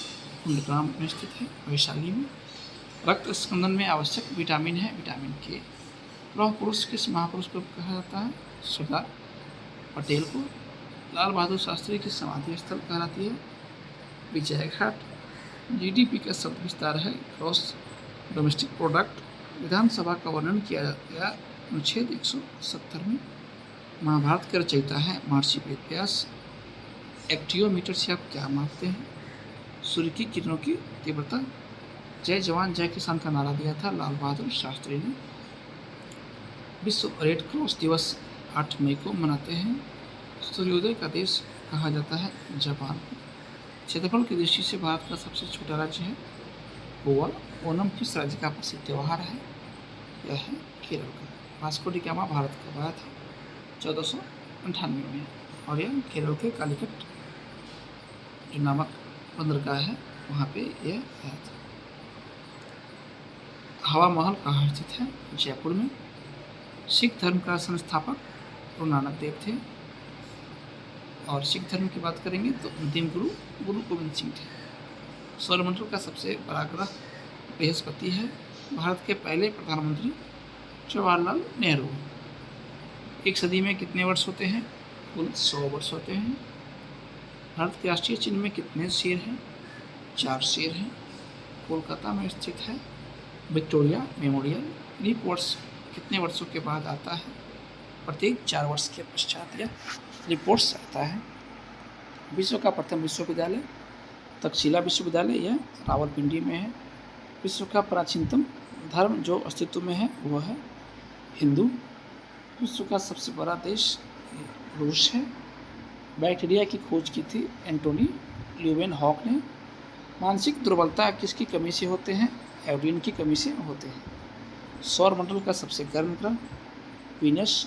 कुंडग्राम में स्थित है वैशाली में। रक्त स्कंदन में आवश्यक विटामिन है विटामिन K। लौह पुरुष किस महापुरुष को कहा जाता है? सरदार पटेल को लाल बहादुर शास्त्री की समाधि स्थल कहलाती है। विजय घाट। जीडीपी का शब्द विस्तार है ग्रॉस डोमेस्टिक प्रोडक्ट। विधानसभा का वर्णन किया गया अनुच्छेद 170 में। महाभारत के रचयिता है महर्षि वेद व्यास। एक्टियोमीटर से आप क्या मापते हैं? सूर्य की किरणों की तीव्रता। जय जवान जय किसान का नारा दिया था लाल बहादुर शास्त्री ने। विश्व रेड क्रॉस दिवस 8 मई को मनाते हैं। सूर्योदय का देश कहा जाता है जापान को। क्षेत्रफल की दृष्टि से भारत का सबसे छोटा राज्य है गोवा। ओणम किस राज्य का प्रसिद्ध त्यौहार है? यह है केरल का। वास्को डी गामा भारत का आया था 1498 में और यह केरल के कालीकट जो नामक बंदरगाह है वहाँ पे यह आया था। हवा महल कहाँ स्थित है? जयपुर में। सिख धर्म का संस्थापक गुरु नानक देव थे। और सिख धर्म की बात करेंगे तो अंतिम गुरु गुरु गोविंद सिंह थे। सौरमंडल का सबसे बड़ा ग्रह बृहस्पति है। भारत के पहले प्रधानमंत्री जवाहरलाल नेहरू। एक सदी में कितने वर्ष होते हैं? कुल 100 वर्ष होते हैं। भारत के राष्ट्रीय चिन्ह में कितने शेर हैं? 4 शेर हैं। कोलकाता में स्थित है विक्टोरिया मेमोरियल। लीप वर्ष कितने वर्षों के बाद आता है? प्रत्येक 4 वर्ष के पश्चात यह लीप वर्ष आता है। विश्व का प्रथम विश्वविद्यालय तक्षशिला विश्वविद्यालय, यह रावलपिंडी में है। विश्व का प्राचीनतम धर्म जो अस्तित्व में है वह है हिंदू। विश्व का सबसे बड़ा देश रूस है। बैक्टीरिया की खोज की थी एंटोनी ल्यूवेनहॉक ने। मानसिक दुर्बलता किसकी कमी से होते हैं? आयोडीन की कमी से होते हैं। सौरमंडल का सबसे गर्म ग्रह वीनस,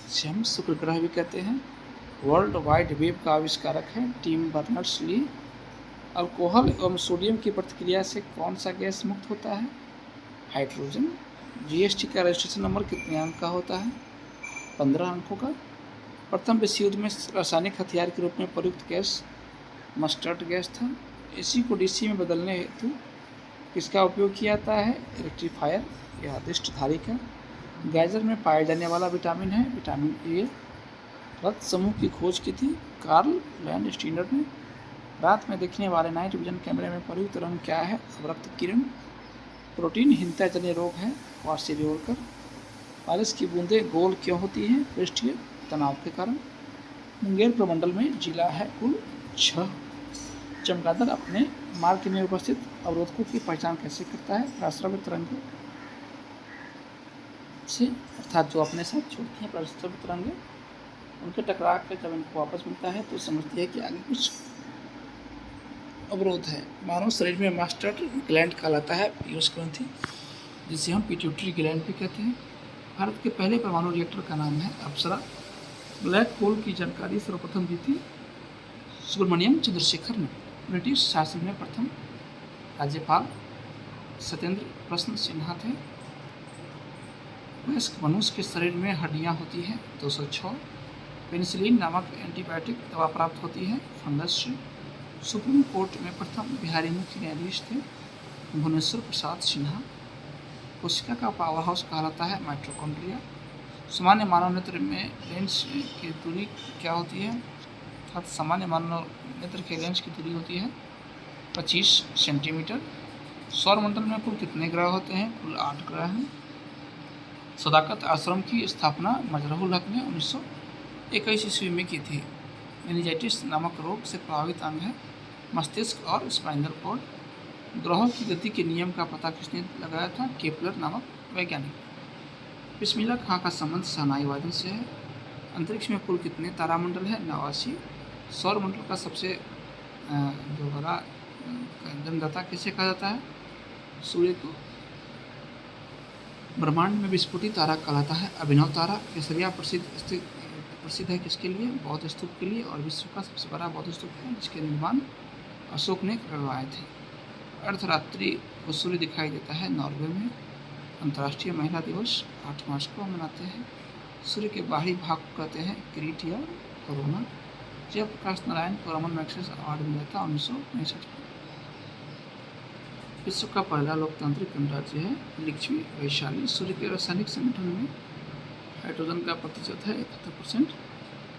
जिसे हम शुक्र ग्रह भी कहते हैं। वर्ल्ड वाइड वेब का आविष्कारक है टिम बर्नर्स-ली। अल्कोहल एवं सोडियम की प्रतिक्रिया से कौन सा गैस मुक्त होता है? हाइड्रोजन। जीएसटी का रजिस्ट्रेशन नंबर कितने अंक का होता है? 15 अंकों का। प्रथम विश्व युद्ध में रासायनिक हथियार के रूप में प्रयुक्त गैस मस्टर्ड गैस था। एसी को डीसी में बदलने हेतु किसका उपयोग किया जाता है? रेक्टिफायर या अधिष्ठधारी का। गाजर में पाया जाने वाला विटामिन है विटामिन ए। रक्त समूह की खोज की थी कार्ल लैंडस्टीनर ने। रात में देखने वाले नाइट विजन कैमरे में प्रयुक्त रंग क्या है? अवरक्त किरण। प्रोटीनहीनता जन्य रोग है क्वार्सियोकर। बारिश की बूंदें गोल क्यों होती हैं? पृष्ठीय तनाव के कारण। मुंगेर प्रमंडल में जिला है कुल 6। चमगादड़ अपने मार्ग में उपस्थित अवरोधकों की पहचान कैसे करता है? पराश्रव्य तरंगों से, अर्थात जो अपने साथ छोड़ती हैं पराश्रव्य तरंगें, उनके टकरा कर जब इनको वापस मिलता है तो समझती है कि आगे कुछ अवरोध है। मानव शरीर में मास्टर ग्लैंड कहलाता है पीयूष ग्रंथि, जिसे हम पिट्यूटरी ग्लैंड भी कहते हैं। भारत के पहले परमाणु रिएक्टर का नाम है अप्सरा। ब्लैक होल की जानकारी सर्वप्रथम दी थी सुब्रमण्यम चंद्रशेखर ने। ब्रिटिश शासन में प्रथम राज्यपाल सत्येंद्र प्रसन्न सिन्हा थे। वयस्क मनुष्य के शरीर में हड्डियां होती हैं 206। पेनिसिलिन नामक एंटीबायोटिक दवा प्राप्त होती है फंगस से। सुप्रीम कोर्ट में प्रथम बिहारी मुख्य न्यायाधीश थे भुवनेश्वर प्रसाद सिन्हा। कोशिका का पावर हाउस कहलाता है माइटोकॉन्ड्रिया। सामान्य मानव नेत्र में लेंस की दूरी क्या होती है? अर्थात सामान्य मानव नेत्र के लेंस की दूरी होती है 25 सेंटीमीटर। सौरमंडल में कुल कितने ग्रह होते हैं? कुल 8 ग्रह हैं। सदाकत आश्रम की स्थापना मजरूल हक ने 1921 ईस्वी में की थी। मेनिंजाइटिस नामक रोग से प्रभावित अंग है मस्तिष्क और स्पाइनल कॉर्ड। ग्रहों की गति के नियम का पता किसने लगाया था? केपलर नामक वैज्ञानिक। बिस्मिल्लाह खां का संबंध शहनाई वादन से है। अंतरिक्ष में कुल कितने तारामंडल है? 89। सौरमंडल का सबसे जो बड़ा जन्मदाता किसे कहा जाता है? सूर्य को। ब्रह्मांड में विस्फोटित तारा कहलाता है अभिनव तारा। केसरिया प्रसिद्ध है किसके लिए? बौद्ध स्तूप के लिए, और विश्व का सबसे बड़ा बौद्ध स्तूप है जिसके निर्माण अशोक ने करवाए थे। अर्धरात्रि को सूर्य दिखाई देता है नॉर्वे में। अंतर्राष्ट्रीय महिला दिवस 8 मार्च को मनाते हैं। सूर्य के बाहरी भाग को कहते हैं किरीट या कोरोना। जयप्रकाश नारायण को रमन मैग्सेसे अवार्ड मिला था 1965 में। विश्व का पहला लोकतांत्रिक गणराज्य है लिच्छवी वैशाली। सूर्य के रासायनिक संगठन में हाइड्रोजन का प्रतिशत है 71%।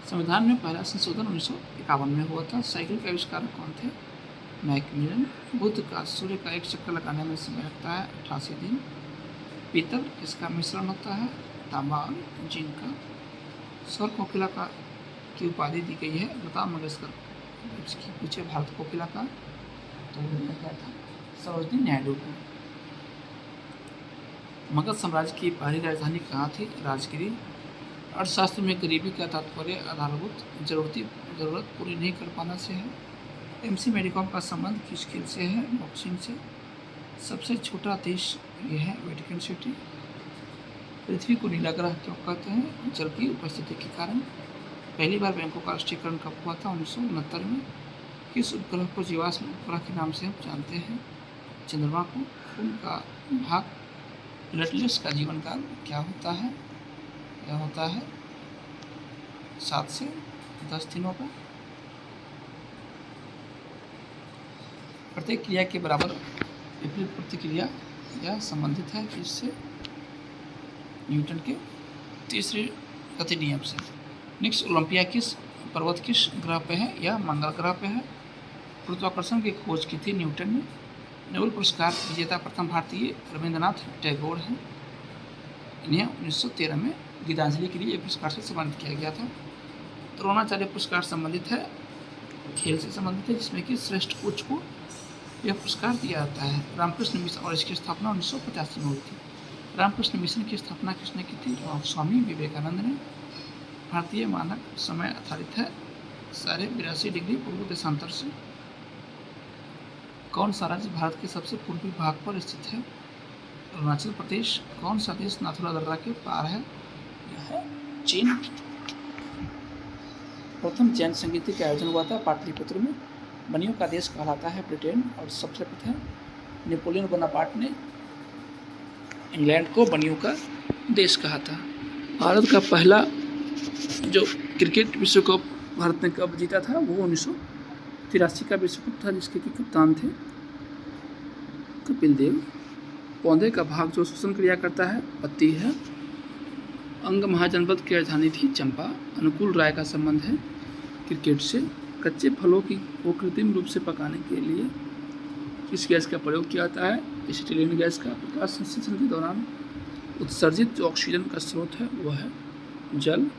संविधान में पहला संशोधन 1951 में हुआ था। साइकिल के आविष्कारक कौन थे? मैकमिलन। बुध का सूर्य का एक चक्कर लगाने में समय लगता है 88 दिन। पीतल इसका मिश्रण होता है तांबा और जिंक का। स्वर कोकिला का की उपाधि दी गई है लता मंगेशकर इसकी पूछे भारत कोकिला का, तो उन्होंने क्या था? सरोजनी नायडू को। मगध साम्राज्य की पहली राजधानी कहाँ थी? राजगिरी। अर्थशास्त्र में गरीबी का तात्पर्य आधारभूत जरूरत पूरी नहीं कर पाना से है। एमसी मेडिकॉम का संबंध किस खेल से है? बॉक्सिंग से। सबसे छोटा देश ये है वेटिकन सिटी। पृथ्वी को नीला ग्रह क्यों कहते हैं? जल की उपस्थिति के कारण। पहली बार बैंकों का राष्ट्रीयकरण कब हुआ था? 1969 में। किस उपग्रह को जीवाश्म उपग्रह के नाम से हम जानते हैं? चंद्रमा को। खून का भाग प्लेटलेट्स का जीवन काल क्या होता है? यह होता है 7 से 10 दिनों का। प्रत्येक क्रिया के बराबर विपरीत प्रतिक्रिया यह संबंधित है इससे? न्यूटन के तीसरे गति नियम से। निक्स ओलंपिया किस पर्वत किस ग्रह पे है? यह मंगल ग्रह पे है। गुरुत्वाकर्षण की खोज की थी न्यूटन ने। नोबेल पुरस्कार विजेता प्रथम भारतीय रविंद्रनाथ टैगोर हैं। इन्हें 1913 में गीतांजलि के लिए पुरस्कार से सम्मानित किया गया था। द्रोणाचार्य पुरस्कार संबंधित है खेल से संबंधित है, जिसमें कि श्रेष्ठ कोच को यह पुरस्कार दिया जाता है। रामकृष्ण मिशन और इसकी स्थापना 1985 में हुई थी। रामकृष्ण मिशन की स्थापना किसने की थी? स्वामी विवेकानंद ने। भारतीय मानक समय आधारित है 82.5 डिग्री पूर्व देशांतर से। कौन सा राज्य भारत के सबसे पूर्वी भाग पर स्थित है? अरुणाचल प्रदेश। कौन सा देश नाथुला दर्रा के पार है? यह है चीन। प्रथम जैन संगीत का आयोजन हुआ था पाटलिपुत्र में। बनियों का देश कहलाता है ब्रिटेन। और सबसे प्रथम नेपोलियन बोनापार्ट ने इंग्लैंड को बनियों का देश कहा था। भारत का पहला जो क्रिकेट विश्व कप भारत ने कब जीता था? वो 1983 का विश्व कप था, जिसके कि कप्तान थे कपिल देव। पौधे का भाग जो श्वसन क्रिया करता है पत्ती है। अंग महाजनपद की राजधानी थी चंपा। अनुकूल राय का संबंध है क्रिकेट से। कच्चे फलों को कृत्रिम रूप से पकाने के लिए किस गैस का प्रयोग किया जाता है? एसिटिलीन गैस का। प्रकाश संश्लेषण के दौरान उत्सर्जित जो ऑक्सीजन का स्रोत है वह है जल।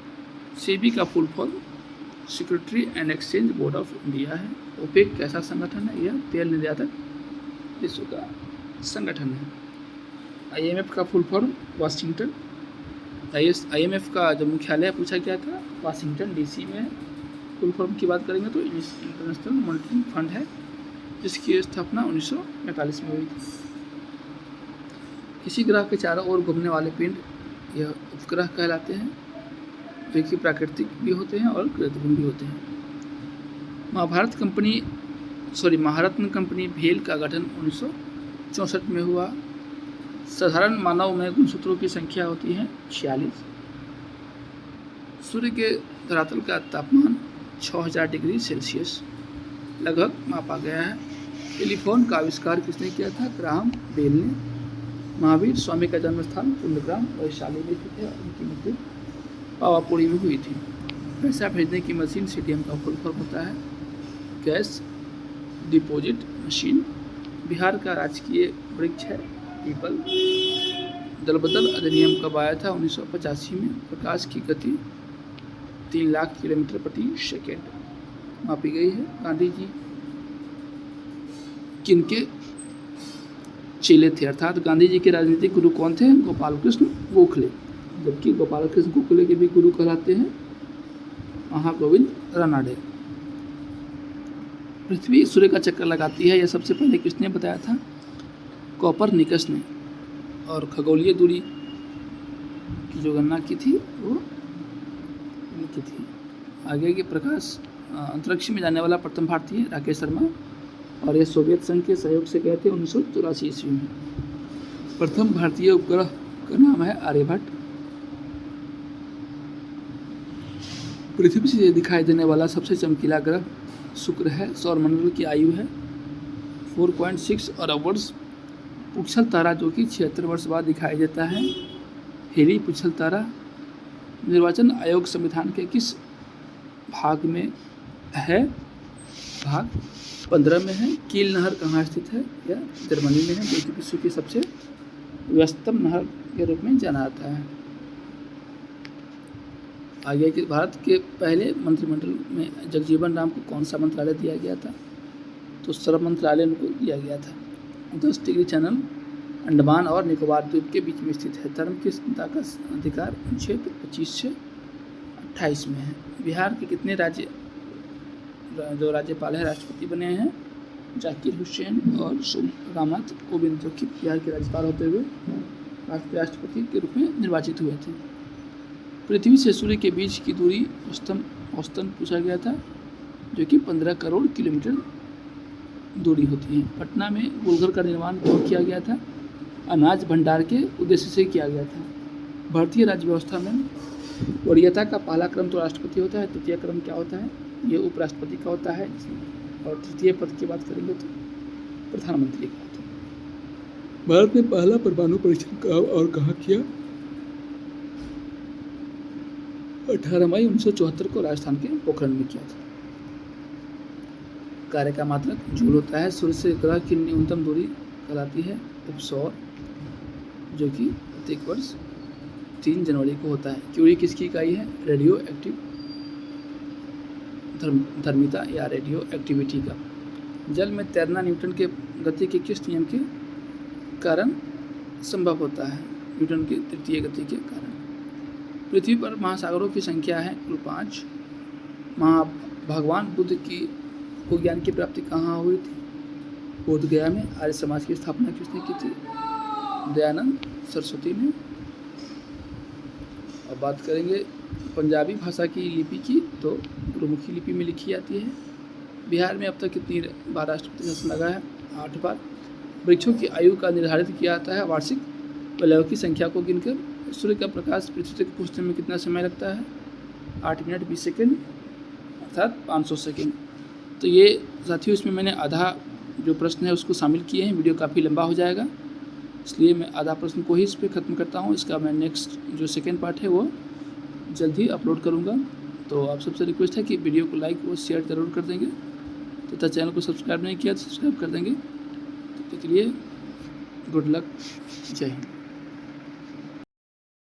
सेबी का full form security and exchange board of India है। ओपेक कैसा संगठन है? यह तेल निर्यातक विश्व का संगठन है। आईएमएफ का फुल फॉर्म वाशिंगटन। आईएमएफ का जो मुख्यालय पूछा गया था वाशिंगटन डीसी में। फुल फॉर्म की बात करेंगे तो इंटरनेशनल मॉनिटरी फंड है, जिसकी स्थापना 1945 में हुई थी। किसी ग्रह के चारों ओर घूमने वाले पिंड यह उपग्रह कहलाते हैं, जो कि प्राकृतिक भी होते हैं और कृत्रिम भी होते हैं। महारत्न कंपनी भेल का गठन 1964 में हुआ। साधारण मानव में गुणसूत्रों की संख्या होती है 46। सूर्य के धरातल का तापमान 6000 डिग्री सेल्सियस लगभग मापा गया है। टेलीफोन का आविष्कार किसने किया था? ग्राहम बेल ने। महावीर स्वामी का जन्म स्थान कुंडग्राम वैशाली में स्थित है। उनकी मृत्यु पावापुरी में हुई थी। पैसा भेजने की मशीन सीटीएम का फुल फॉर्म होता है कैश डिपॉजिट मशीन। बिहार का राजकीय वृक्ष है पीपल। दलबदल अधिनियम कब आया था? 1985 में। प्रकाश की गति 3 लाख किलोमीटर प्रति सेकेंड मापी गई है। गांधी जी किनके चेले थे? अर्थात गांधी जी के राजनीतिक गुरु कौन थे? गोपाल कृष्ण गोखले। जबकि गोपाल कृष्ण गोखले के भी गुरु कहलाते हैं महागोविंद रानाडे। पृथ्वी सूर्य का चक्कर लगाती है, यह सबसे पहले किसने बताया था? कोपरनिकस ने। और खगोलीय दूरी की जो गणना की थी वो की थी। आगे के प्रकाश अंतरिक्ष में जाने वाला प्रथम भारतीय राकेश शर्मा, और ये सोवियत संघ के सहयोग से गए थे 1984 ईस्वी में। प्रथम भारतीय उपग्रह का नाम है आर्यभट्ट। पृथ्वी से दिखाई देने वाला सबसे चमकीला ग्रह शुक्र है। सौरमंडल की आयु है 4.6 अरब वर्ष। पुच्छल तारा जो कि 76 वर्ष बाद दिखाई देता है हेली पुच्छल तारा। निर्वाचन आयोग संविधान के किस भाग में है? भाग 15 में है। कील नहर कहाँ स्थित है? यह जर्मनी में है, जो कि विश्व की सबसे व्यस्तम नहर के रूप में जाना जाता है। आगे कि भारत के पहले मंत्रिमंडल में जगजीवन राम को कौन सा मंत्रालय दिया गया था? तो श्रम मंत्रालय उनको दिया गया था। 10 डिग्री चैनल अंडमान और निकोबार द्वीप के बीच में स्थित है। धर्म की स्वतंत्रता का अधिकार अनुच्छेद 25 से 28 में है। बिहार के कितने जो राज्यपाल है राष्ट्रपति बने हैं? जाकिर हुसैन और रामनाथ कोविंद, जो कि बिहार के राज्यपाल होते हुए भारत के राष्ट्रपति के रूप में निर्वाचित हुए थे। पृथ्वी से सूर्य के बीच की दूरी औसतन पूछा गया था, जो कि 15 करोड़ किलोमीटर दूरी होती है। पटना में गोलघर का निर्माण क्यों किया गया था? अनाज भंडार के उद्देश्य से किया गया था। भारतीय राज्य व्यवस्था में वरीयता का पहला क्रम तो राष्ट्रपति होता है, तृतीय क्रम क्या होता है? ये उपराष्ट्रपति का होता है, और तृतीय पद की बात करेंगे तो प्रधानमंत्री का होता है। भारत ने पहला परमाणु परीक्षण कब और कहाँ किया? 18 मई 1974 को राजस्थान के पोखरण में किया था। कार्य का मात्रक जूल होता है। सूर्य से ग्रह की न्यूनतम दूरी कहलाती है उपसौर, जो कि प्रत्येक वर्ष 3 जनवरी को होता है। क्यूरी किसकी इकाई है? रेडियो एक्टिव धर्मिता या रेडियो एक्टिविटी का। जल में तैरना न्यूटन के गति के किस नियम के कारण संभव होता है? न्यूटन के तृतीय गति के कारण। पृथ्वी पर महासागरों की संख्या है कुल 5। भगवान बुद्ध की को ज्ञान की प्राप्ति कहाँ हुई थी? बोध गया में। आर्य समाज की स्थापना किसने की थी? दयानंद सरस्वती ने। अब बात करेंगे पंजाबी भाषा की लिपि की, तो गुरुमुखी लिपि में लिखी जाती है। बिहार में अब तक कितनी बार राष्ट्रपति शासन लगा है? 8 बार। वृक्षों की आयु का निर्धारित किया जाता है वार्षिक वलयों की संख्या को गिनकर। सूर्य का प्रकाश पृथ्वी तक पहुँचने में कितना समय लगता है? 8 मिनट 20 सेकेंड, अर्थात 500 सेकेंड। तो ये साथियों, इसमें मैंने आधा जो प्रश्न है उसको शामिल किए हैं। वीडियो काफ़ी लंबा हो जाएगा, इसलिए मैं आधा प्रश्न को ही इस पर ख़त्म करता हूँ। इसका मैं नेक्स्ट जो सेकेंड पार्ट है वो जल्द ही अपलोड करूँगा। तो आप सबसे रिक्वेस्ट है कि वीडियो को लाइक और शेयर ज़रूर कर देंगे, तथा चैनल को सब्सक्राइब नहीं किया तो सब्सक्राइब कर देंगे। तो के लिए गुड लक, जय हिंद।